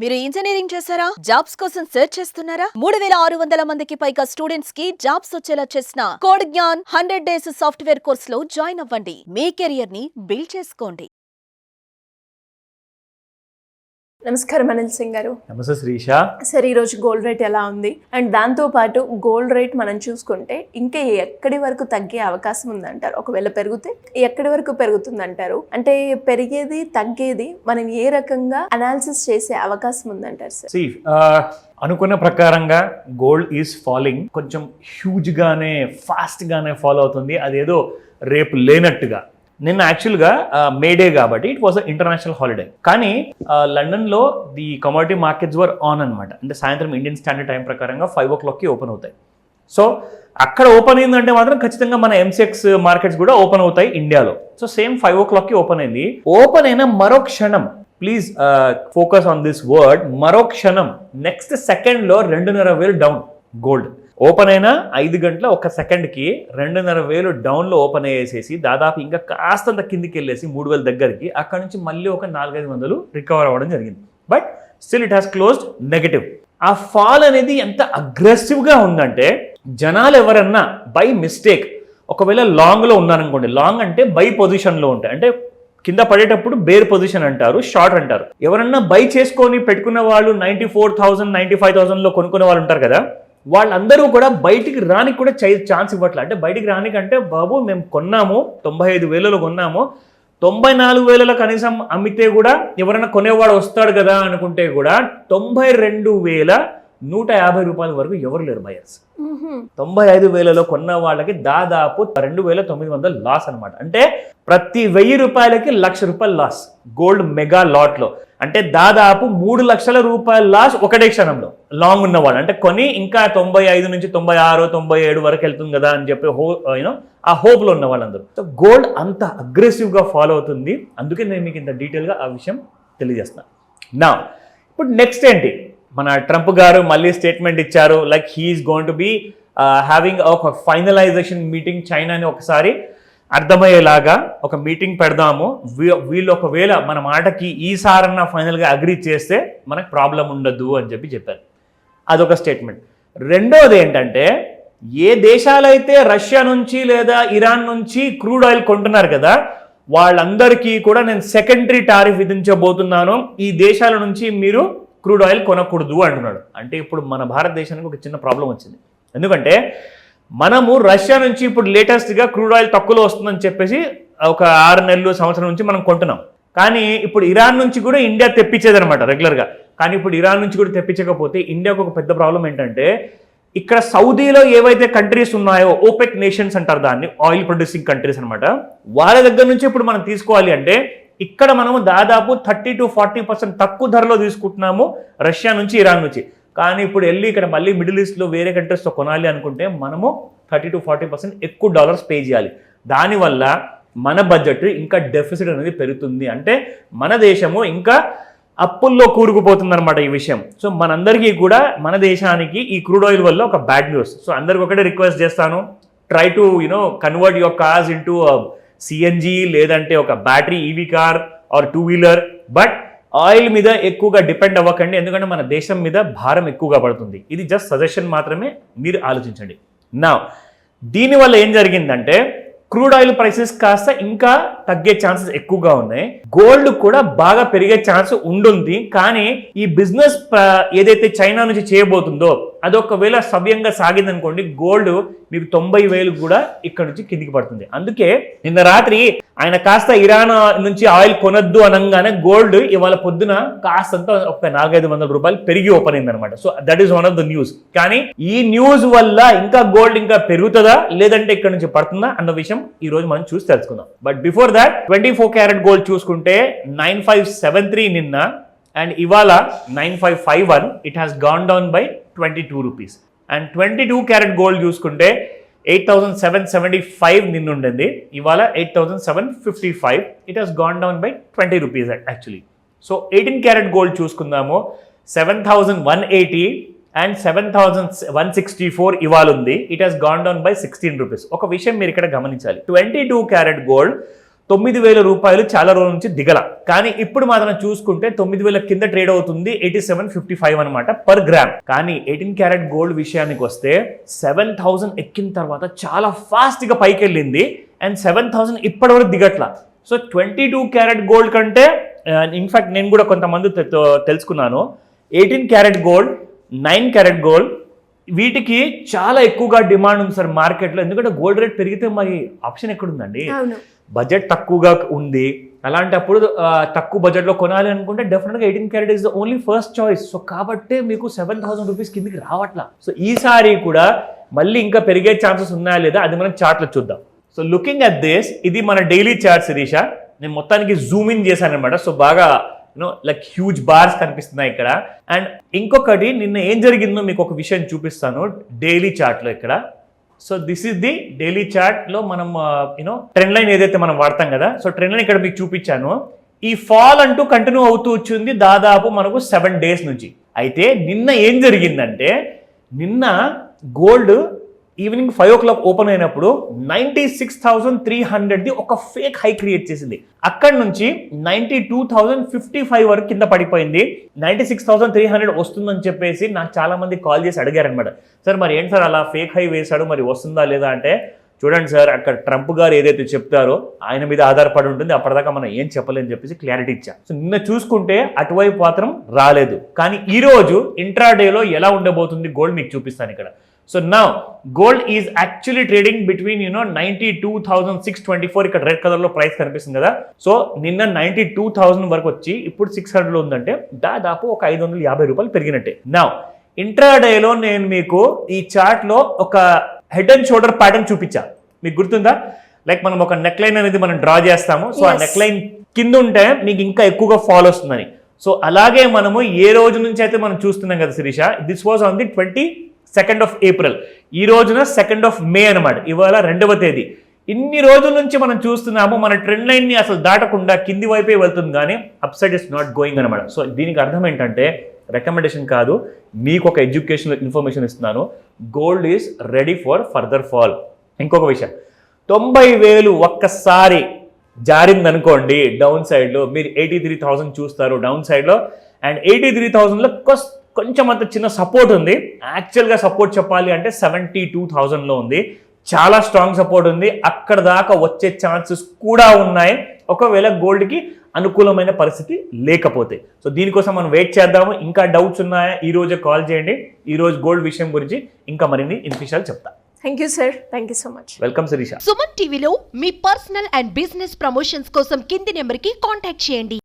మీరు ఇంజనీరింగ్ చేశారా? జాబ్స్ కోసం సెర్చ్ చేస్తున్నారా? 3600 మందికి పైగా స్టూడెంట్స్ కి జాబ్స్ వచ్చేలా చేసిన code Gyan 100 days software course లో జాయిన్ అవ్వండి. మీ కెరియర్ ని బిల్డ్ చేసుకోండి. నమస్కారం అనిల్ సింగ్ గారు. నమస్తే శ్రీష. సరే, ఈరోజు గోల్డ్ రేట్ ఎలా ఉంది అండ్ దాంతోపాటు గోల్డ్ రేట్ మనం చూసుకుంటే ఇంకా ఎక్కడి వరకు తగ్గే అవకాశం ఉందంటారు? ఒకవేళ పెరిగితే ఎక్కడి వరకు పెరుగుతుందంటారు? అంటే పెరిగేది తగ్గేది మనం ఏ రకంగా అనాలిసిస్ చేసే అవకాశం ఉందంటారు సార్? అనుకున్న ప్రకారంగా గోల్డ్ ఈజ్ ఫాలింగ్, కొంచెం హ్యూజ్ గానే ఫాస్ట్ గానే ఫాలో అవుతుంది. అదేదో రేపు లేనట్టుగా. నిన్న యాక్చువల్గా మేడే కాబట్టి ఇట్ వాజ్ ఇంటర్నేషనల్ హాలిడే, కానీ లండన్లో the commodity markets were on అనమాట. అంటే సాయంత్రం ఇండియన్ స్టాండర్డ్ టైం ప్రకారంగా 5 o'clockకి ఓపెన్ అవుతాయి. సో అక్కడ ఓపెన్ అయిందంటే మాత్రం ఖచ్చితంగా మన ఎంసెక్స్ మార్కెట్స్ కూడా ఓపెన్ అవుతాయి ఇండియాలో. సో సేమ్ 5 o'clockకి ఓపెన్ అయింది. ఓపెన్ అయిన మరో క్షణం, please focus on this word, మరో క్షణం నెక్స్ట్ సెకండ్లో 2,500 డౌన్ గోల్డ్. ఓపెన్ అయినా 5 గంటల 1 సెకండ్కి 2,500 డౌన్లో ఓపెన్ అయ్యేసేసి దాదాపు ఇంకా కాస్తంత కిందికి వెళ్ళేసి 3,000 దగ్గరికి, అక్కడ నుంచి మళ్ళీ ఒక 400-500 రికవర్ అవ్వడం జరిగింది. But still it has closed negative. ఆ ఫాల్ అనేది ఎంత అగ్రెసివ్గా ఉందంటే, జనాలు ఎవరన్నా బై మిస్టేక్ ఒకవేళ లాంగ్లో ఉన్నారనుకోండి, లాంగ్ అంటే బై పొజిషన్లో ఉంటాయి, అంటే కింద పడేటప్పుడు బేర్ పొజిషన్ అంటారు, షార్ట్ అంటారు. ఎవరన్నా బై చేసుకొని పెట్టుకున్న వాళ్ళు 94,000 95,000లో కొనుక్కునే వాళ్ళు ఉంటారు కదా, వాళ్ళందరూ కూడా బయటికి రానికి కూడా ఛాన్స్ ఇవ్వట్లే. అంటే బయటికి రానికంటే, బాబు మేము కొన్నాము 95,000లో కొన్నాము, 94,000 కనీసం అమ్మితే కూడా ఎవరైనా కొనేవాడు వస్తాడు కదా అనుకుంటే కూడా 92,150 రూపాయల వరకు ఎవరు లేరు బయర్స్. 95,000లో కొన్న వాళ్ళకి దాదాపు 2,900 లాస్ అనమాట. అంటే ప్రతి 1,000 రూపాయలకి 1,00,000 రూపాయలు లాస్ గోల్డ్ మెగా లాట్లో. అంటే దాదాపు 3 లక్షల రూపాయల లాస్ ఒకటే క్షణంలో లాంగ్ ఉన్నవాళ్ళు. అంటే కొని ఇంకా 95 నుంచి 96 97 వరకు వెళ్తుంది కదా అని చెప్పి ఆ హోప్లో ఉన్న వాళ్ళందరూ. సో గోల్డ్ అంత అగ్రెసివ్గా ఫాలో అవుతుంది. అందుకే నేను మీకు ఇంత డీటెయిల్గా ఆ విషయం తెలియజేస్తున్నాను. నా ఇప్పుడు నెక్స్ట్ ఏంటి, మన ట్రంప్ గారు మళ్ళీ స్టేట్మెంట్ ఇచ్చారు, like he's going to be having ఒక ఫైనలైజేషన్ మీటింగ్ చైనాని ఒకసారి అర్థమయ్యేలాగా ఒక మీటింగ్ పెడదాము, వీళ్ళు ఒకవేళ మన మాటకి ఈసారన్నా ఫైనల్గా అగ్రీ చేస్తే మనకు ప్రాబ్లం ఉండదు అని చెప్పారు. అదొక స్టేట్మెంట్. రెండోది ఏంటంటే, ఏ దేశాలైతే రష్యా నుంచి లేదా ఇరాన్ నుంచి క్రూడ్ ఆయిల్ కొంటున్నారు కదా, వాళ్ళందరికీ కూడా నేను సెకండరీ టారిఫ్ విధించబోతున్నాను, ఈ దేశాల నుంచి మీరు క్రూడ్ ఆయిల్ కొనకూడదు అంటున్నాడు. అంటే ఇప్పుడు మన భారతదేశానికి ఒక చిన్న ప్రాబ్లం వచ్చింది. ఎందుకంటే మనము రష్యా నుంచి ఇప్పుడు లేటెస్ట్గా క్రూడ్ ఆయిల్ తక్కువలో వస్తుందని చెప్పేసి ఒక 6 నెలలు సంవత్సరం నుంచి మనం కొంటున్నాం. కానీ ఇప్పుడు ఇరాన్ నుంచి కూడా ఇండియా తెప్పించేదనమాట రెగ్యులర్గా. కానీ ఇప్పుడు ఇరాన్ నుంచి కూడా తెప్పించకపోతే ఇండియాకు ఒక పెద్ద ప్రాబ్లం ఏంటంటే, ఇక్కడ సౌదీలో ఏవైతే కంట్రీస్ ఉన్నాయో, ఓపెక్ నేషన్స్ అంటారు దాన్ని, ఆయిల్ ప్రొడ్యూసింగ్ కంట్రీస్ అనమాట, వాళ్ళ దగ్గర నుంచి ఇప్పుడు మనం తీసుకోవాలి అంటే ఇక్కడ మనము దాదాపు 30 to 40% తక్కువ ధరలో తీసుకుంటున్నాము రష్యా నుంచి ఇరాన్ నుంచి. కానీ ఇప్పుడు వెళ్ళి ఇక్కడ మళ్ళీ మిడిల్ ఈస్ట్లో వేరే కంట్రీస్తో కొనాలి అనుకుంటే మనము 30 to 40% ఎక్కువ డాలర్స్ పే చేయాలి. దానివల్ల మన బడ్జెట్ ఇంకా డెఫిసిట్ అనేది పెరుగుతుంది. అంటే మన దేశము ఇంకా అప్పుల్లో కూరుకుపోతుంది అనమాట ఈ విషయం. సో మనందరికీ కూడా మన దేశానికి ఈ క్రూడ్ ఆయిల్ వల్ల ఒక బ్యాడ్ న్యూస్. సో అందరికి ఒకటే రిక్వెస్ట్ చేస్తాను, try to convert your cars into CNG లేదంటే ఒక battery EV car or 2-wheeler. But oil మీద ఎక్కువగా డిపెండ్ అవ్వకండి, ఎందుకంటే మన దేశం మీద భారం ఎక్కువగా పడుతుంది. ఇది జస్ట్ సజెషన్ మాత్రమే, మీరు ఆలోచించండి. నా దీనివల్ల ఏం జరిగిందంటే, క్రూడ్ ఆయిల్ ప్రైసెస్ కాస్త ఇంకా తగ్గే ఛాన్సెస్ ఎక్కువగా ఉన్నాయి. గోల్డ్ కూడా బాగా పెరిగే ఛాన్స్ ఉంటుంది. కానీ ఈ బిజినెస్ ఏదైతే చైనా నుంచి చేయబోతుందో అది ఒకవేళ సవ్యంగా సాగిందనుకోండి, గోల్డ్ మీకు 90,000 కూడా ఇక్కడ నుంచి కిందికి పడుతుంది. అందుకే నిన్న రాత్రి ఆయన కాస్త ఇరాన్ నుంచి ఆయిల్ కొనొద్దు అనగానే గోల్డ్ ఇవాళ పొద్దున కాస్తంత ఒక 400-500 రూపాయలు పెరిగి ఓపెన్ అయింది అనమాట. So that is one of the news. కానీ ఈ న్యూస్ వల్ల ఇంకా గోల్డ్ ఇంకా పెరుగుతుందా లేదంటే ఇక్కడ నుంచి పడుతుందా అన్న విషయం ఈ రోజు మనం చూసి తెలుసుకుందాం. But before that 24 carat gold చూసుకుంటే 9573 నిన్న, అండ్ ఇవాళ 9551. It has gone down by 22 rupees. And 22 carat gold చూసుకుంటే 8,775 నిన్న ఉండింది, ఇవాళ 8,755. It has gone down by 20 rupees actually. So 18 carat gold చూసుకుందాము, 7,180 అండ్ 7,164 ఇవాళ ఉంది. It has gone down by 16 rupees. ఒక విషయం మీరు ఇక్కడ గమనించాలి, 22 క్యారెట్ గోల్డ్ 9,000 రూపాయలు చాలా రోజుల నుంచి దిగల. కానీ ఇప్పుడు మాత్రం చూసుకుంటే 9,000 కింద ట్రేడ్ అవుతుంది 87.55 అనమాట పర్ గ్రామ్. కానీ 18 క్యారెట్ గోల్డ్ విషయానికి వస్తే 7,000 ఎక్కిన తర్వాత చాలా ఫాస్ట్ గా పైకి వెళ్ళింది అండ్ 7,000 ఇప్పటి వరకు దిగట్ల. సో 22 క్యారెట్ గోల్డ్ కంటే ఇన్ఫాక్ట్ నేను కూడా కొంతమంది తెలుసుకున్నాను 18 క్యారెట్ గోల్డ్ 9 క్యారెట్ గోల్డ్ వీటికి చాలా ఎక్కువగా డిమాండ్ ఉంది సార్ మార్కెట్లో. ఎందుకంటే గోల్డ్ రేట్ పెరిగితే మరి ఆప్షన్ ఎక్కడుందండి? బడ్జెట్ తక్కువగా ఉంది, అలాంటప్పుడు తక్కువ బడ్జెట్లో కొనాలి అనుకుంటే డెఫినెట్గా 18 carrot is the only first choice. So కాబట్టి మీకు 7,000 రూపీస్ కిందకి రావట్లా. సో ఈసారి కూడా మళ్ళీ ఇంకా పెరిగే ఛాన్సెస్ ఉన్నాయా లేదా అది మనం చార్ట్లో చూద్దాం. సో లుకింగ్ అట్ దిస్, ఇది మన డైలీ చార్ట్ శిరీష. నేను మొత్తానికి జూమ్ ఇన్ చేశాను అనమాట. సో బాగా లైక్ హ్యూజ్ బార్స్ కనిపిస్తున్నాయి ఇక్కడ. అండ్ ఇంకొకటి నిన్న ఏం జరిగిందో మీకు ఒక విషయం చూపిస్తాను డైలీ చార్ట్లో ఇక్కడ. So this is the daily chart లో మనం ట్రెండ్ లైన్ ఏదైతే మనం వాడతాం కదా, సో ట్రెండ్ లైన్ ఇక్కడ మీకు చూపించాను. ఈ ఫాల్ అంటూ కంటిన్యూ అవుతూ వచ్చింది దాదాపు మనకు 7 days నుంచి. అయితే నిన్న ఏం జరిగిందంటే నిన్న గోల్డ్ ఈవినింగ్ 5 o'clock ఓపెన్ అయినప్పుడు 96,300ది ఒక ఫేక్ హై క్రియేట్ చేసింది. అక్కడ నుంచి 92,055 వరకు కింద పడిపోయింది. 96,300 వస్తుందని చెప్పేసి నాకు చాలా మంది కాల్ చేసి అడిగారనమాట, సార్ మరి ఏంటి సార్ అలా ఫేక్ హై వేశాడు మరి వస్తుందా లేదా అంటే, చూడండి సార్ అక్కడ ట్రంప్ గారు ఏదైతే చెప్తారో ఆయన మీద ఆధారపడి ఉంటుంది, అప్పటిదాకా మనం ఏం చెప్పలేని చెప్పేసి క్లారిటీ ఇచ్చా. సో నిన్న చూసుకుంటే అటువైపు మాత్రం రాలేదు. కానీ ఈ రోజు ఇంట్రాడేలో ఎలా ఉండబోతుంది గోల్డ్ మీకు చూపిస్తాను ఇక్కడ. So now gold is actually trading between 92,624 ఇక్కడ రెడ్ కలర్ లో ప్రైస్ కనిపిస్తుంది కదా. సో నిన్న 92,000 వరకు వచ్చి ఇప్పుడు 600 లో ఉందంటే దాదాపు ఒక 550 రూపాయలు పెరిగినట్టే. నౌ ఇంట్రాడేలో నేను మీకు ఈ చార్ట్ లో ఒక హెడ్ అండ్ షోల్డర్ ప్యాటర్న్ చూపించా, మీకు గుర్తుందా? లైక్ మనం ఒక నెక్ లైన్ అనేది మనం డ్రా చేస్తాము. సో ఆ నెక్ లైన్ కింద ఉంటే మీకు ఇంకా ఎక్కువగా ఫాల్ వస్తుందని. సో అలాగే మనము ఏ రోజు నుంచి అయితే మనం చూస్తున్నాం కదా Shirisha, this was on the 22nd of April. ఈ రోజున 2nd of May అనమాట, ఇవాళ 2వ తేదీ. ఇన్ని రోజుల నుంచి మనం చూస్తున్నాము మన ట్రెండ్ లైన్ ని అసలు దాటకుండా కింది వైపే వెళ్తుంది, కానీ up side is not going అనమాట. సో దీనికి అర్థం ఏంటంటే రికమెండేషన్ కాదు, మీకు ఒక ఎడ్యుకేషనల్ ఇన్ఫర్మేషన్ ఇస్తున్నాను. Gold is ready for further fall. ఇంకొక విషయం, 90,000 ఒక్కసారి జారిందనుకోండి డౌన్ సైడ్లో, మీరు 83,000 చూస్తారు డౌన్ సైడ్లో. అండ్ 83,000లో కొంచెం అంత చిన్న సపోర్ట్ ఉంది. యాక్చువల్గా సపోర్ట్ చెప్పాలి అంటే 72,000లో ఉంది. చాలా స్ట్రాంగ్ సపోర్ట్ ఉంది, అక్కడ దాకా వచ్చే ఛాన్సెస్ కూడా ఉన్నాయి ఒకవేళ గోల్డ్కి అనుకూలమైన పరిస్థితి లేకపోతే. సో దీనికోసం మనం వెయిట్ చేద్దాము. ఇంకా డౌట్స్ ఉన్నాయా ఈ రోజే కాల్ చేయండి. ఈ రోజు గోల్డ్ విషయం గురించి ఇంకా మరిన్ని విషయాలు చెప్తా. Thank you sir, thank you so much. Welcome Shirisha. Suman టీవీలో మీ పర్సనల్ అండ్ బిజినెస్ ప్రమోషన్స్ కోసం కింది నెంబర్కి కాంటాక్ట్ చేయండి.